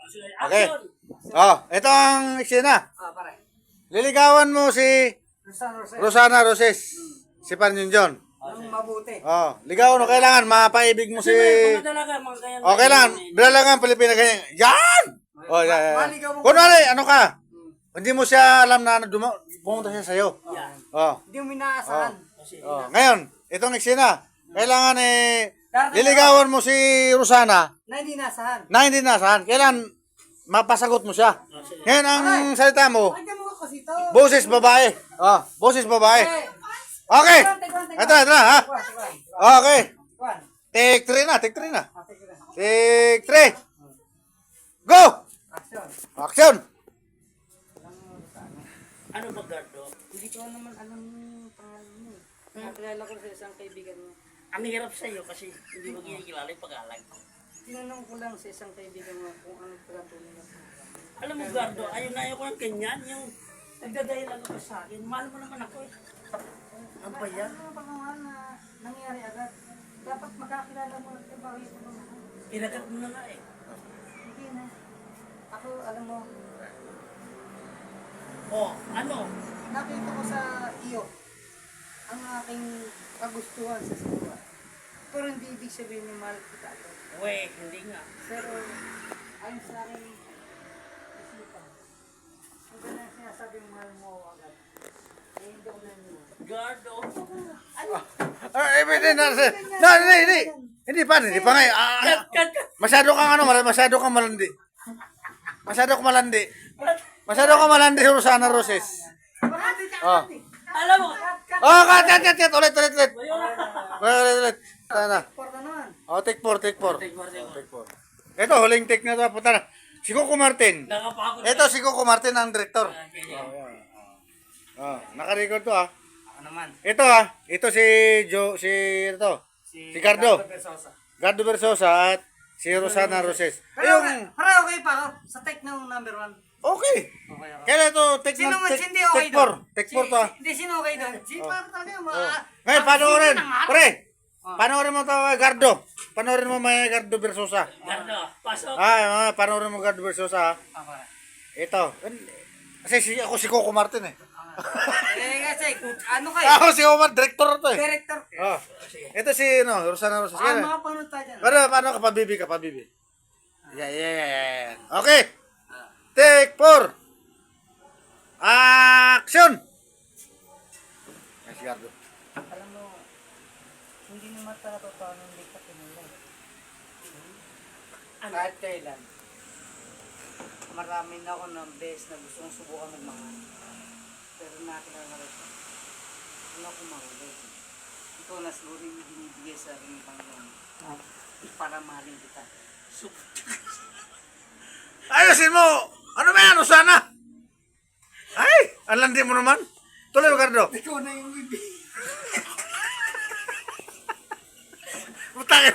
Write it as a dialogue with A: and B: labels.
A: Okay. Oh, ito ang eksena.
B: Pare.
A: Liligawan mo si
B: Rosana.
A: Rosana Roses. Si Panyunjon.
B: Ang mabuti.
A: Oh, ligawan mo. Kailangan mapaibig mo si...
C: Mga dalaga, mga ganyan.
A: Oh, kailangan. Dalagang Pilipina ganyan. Yan! Oh, yan.
B: Maligaw mo.
A: Kunwari, ano ka? Hindi mo siya alam na pumunta siya sa'yo.
C: Yan.
A: Oh.
B: Hindi mo inaasahan.
A: Oh. Ngayon, itong eksena. Kailangan liligawan mo si Rosana
B: Na hindi inaasahan.
A: na hindi nasahan. Kailan mapasagot mo siya. Ngayon, ang salita mo,
B: Pakinggan mo ako sito.
A: boses babae. Oh, boses babae. Okay. Ito, ha? Okay. Take 3 na, take 3 na. Take 3. Go!
B: Action.
A: Action!
C: Ano ba, Gardo?
B: Hindi ko naman alam yung pangalan mo. Nakilala ko sa isang kaibigan mo.
C: Ang hirap sa'yo kasi hindi mo kinikilala yung pag-alag.
B: Tinanong ko lang sa isang kaibigan mo kung ano pagkatuloy na pangalan.
C: Alam mo, Gardo, ayaw ko ng ganyan. Yung nagdadahilan ka sa akin. Mahal mo naman ako eh. Ano ba yan?
B: Ano ba naman na nangyari agad? Dapat makakilala mo at kabawi mo naman.
C: Kinagat mo na nga eh.
B: Hindi na. Ako, alam mo,
C: Oh, ano?
B: nakita ko sa iyo ang aking kagustuhan sa sinuwa. Pero hindi ibig sabihin yung mahal kita agad.
C: Weh, hindi nga.
B: Pero ayon sa aking isipan, kung ganun sinasabi yung mahal mo ako agad, eh hindi ako naniniwala.
C: Gardo.
A: Hindi. Hindi pa nga.
C: Cut.
A: Masyado kang masyado kang malandi. Masyado kang malandi, Rosana Roses. Oh.
C: Alam mo,
A: Oh, cut. Ulit. Ulit. Sana.
B: Porta naman.
A: Oh, take 4. Take 4. Ito, huling take na to. Punta na. Si Coco Martin.
C: nakapakot.
A: Ito, si Coco Martin ang director. Oh, naka-record to
B: Ako naman.
A: Ito si Gardo. Gardo Versosa at si Rosana Roses.
B: Pero okay pa ako sa take ng number 1.
A: Okay.
B: Okay ako.
A: Kaya ito, take
B: Sino man hindi okay
A: take 4.
B: doon?
A: Take 4 to.
B: Hindi sino okay doon? Si para talaga
A: Ngayon, panoorin. Pre, panoorin mo to, Gardo. Panoorin mo may Gardo Versosa.
C: Gardo, pasok.
A: Panoorin mo Gardo Versosa. Ito. Kasi ako si Coco Martin eh.
B: Kasi ano kayo?
A: Ako si Omar, director to eh.
B: Director.
A: Oh. Ito si Rosana Roses.
B: Makapanood tayo dyan.
A: Paano ka pabibi? Yeah. Okay. Take 4. Action. Yes, Gardo.
B: Alam mo, hindi naman totoo nung hindi ka pinulay. Kahit kailan. Marami na ako ng best na gusto kong subukan magmahal. Pero nakilala ko siya. Hindi ako mahulog. Ikaw na siguro yung binibigay sa akin ng Panginoon. Para mahalin kita.
A: Ayusin mo. Ano ba yan, Rosana? Ay, ang landi mo naman. Tuloy mo, Gardo.
B: Ikaw na yung bibig.
A: Putangin.